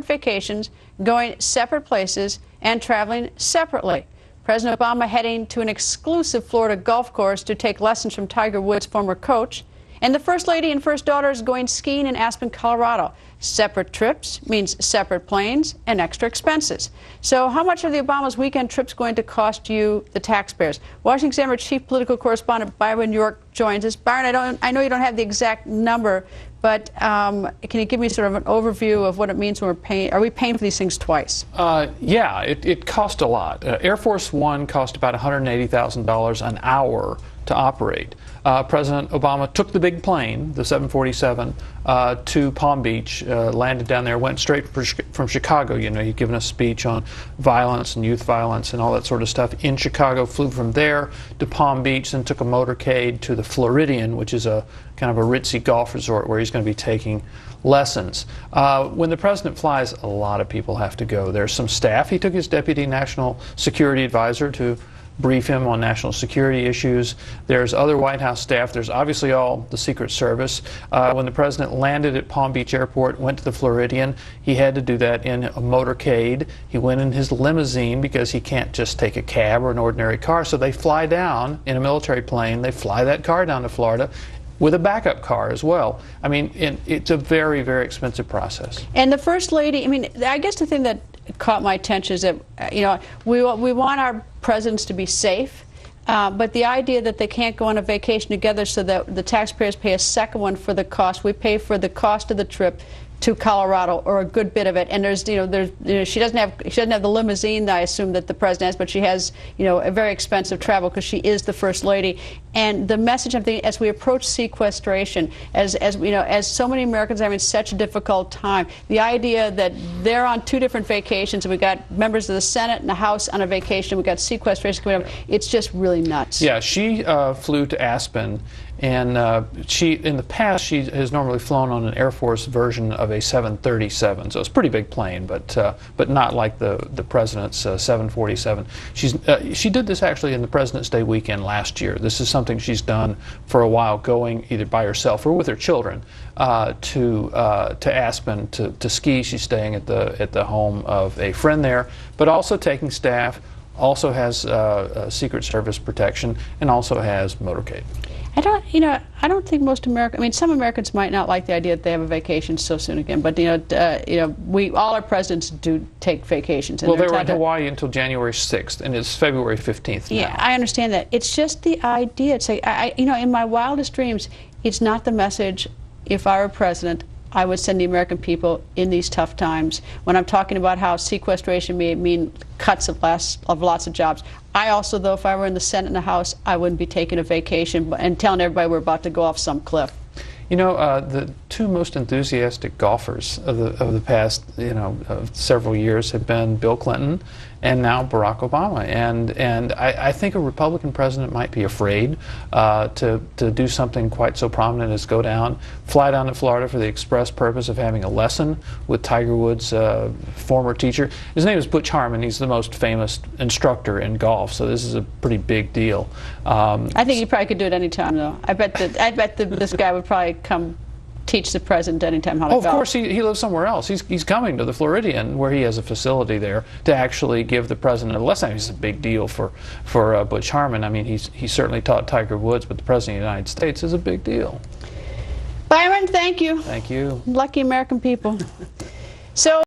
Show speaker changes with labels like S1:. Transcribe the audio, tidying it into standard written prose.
S1: separate vacations, going separate places, and traveling separately. President Obama heading to an exclusive Florida golf course to take lessons from Tiger Woods' former coach. And the First Lady and First Daughter is going skiing in Aspen, Colorado. Separate trips means separate planes and extra expenses. So how much are the Obamas' weekend trips going to cost you, the taxpayers? Washington Examiner chief political correspondent Byron York joins us. Byron, I know you don't have the exact number, but can you give me sort of an overview of what it means when we're paying? Are we paying for these things twice?
S2: Yeah, it cost a lot. Air Force One cost about $180,000 an hour to operate. President Obama took the big plane, the 747, to Palm Beach, landed down there, went straight from Chicago. You know, he'd given a speech on violence and youth violence and all that sort of stuff in Chicago, flew from there to Palm Beach, then took a motorcade to the Floridian, which is a kind of a ritzy golf resort where he's going to be taking lessons. When the president flies, a lot of people have to go. There's some staff. He took his deputy national security advisor to brief him on national security issues. There's other White House staff. There's obviously all the Secret Service. When the president landed at Palm Beach Airport, went to the Floridian, he had to do that in a motorcade. He went in his limousine because he can't just take a cab or an ordinary car. So they fly down in a military plane. They fly that car down to Florida with a backup car as well. I mean, it's a very, very expensive process.
S1: And the First Lady, I mean, I guess the thing that caught my attention is that, you know, we want our presidents to be safe, but the idea that they can't go on a vacation together so that the taxpayers pay a second one for the cost. We pay for the cost of the trip to Colorado, or a good bit of it, and she doesn't have the limousine that I assume that the president has, but she has, you know, a very expensive travel because she is the First Lady. And the message of as we approach sequestration, as you know, as so many Americans are having such a difficult time, the idea that they're on two different vacations, and we got members of the Senate and the House on a vacation, we got sequestration coming up, it's just really nuts.
S2: Yeah, she flew to Aspen, and in the past, she has normally flown on an Air Force version of a 737, so it's a pretty big plane, but not like the president's 747. She did this actually in the President's Day weekend last year. This is something she's done for a while, going either by herself or with her children to Aspen to ski. She's staying at the home of a friend there, but also taking staff. Also has Secret Service protection, and also has motorcade.
S1: I don't think most Americans, I mean, some Americans might not like the idea that they have a vacation so soon again, but all our presidents do take vacations.
S2: Well, they were in Hawaii until January 6th, and it's February 15th now.
S1: Yeah, I understand that. It's just the idea. It's like, in my wildest dreams, it's not the message. If I were president, I would send the American people in these tough times. When I'm talking about how sequestration may mean cuts of lots of jobs, I also, though, if I were in the Senate and the House, I wouldn't be taking a vacation and telling everybody we're about to go off some cliff.
S2: You know, the two most enthusiastic golfers of the past, several years have been Bill Clinton and now Barack Obama. And I think a Republican president might be afraid to do something quite so prominent as fly down to Florida for the express purpose of having a lesson with Tiger Woods' former teacher. His name is Butch Harmon. He's the most famous instructor in golf, so this is a pretty big deal.
S1: I think he probably could do it any time, though. I bet this guy would probably come teach the president anytime how to golf.
S2: Of course, he lives somewhere else. He's coming to the Floridian, where he has a facility there, to actually give the president a lesson. It's a big deal for Butch Harmon. I mean, he certainly taught Tiger Woods, but the president of the United States is a big deal.
S1: Byron, thank you.
S2: Thank you.
S1: Lucky American people. So.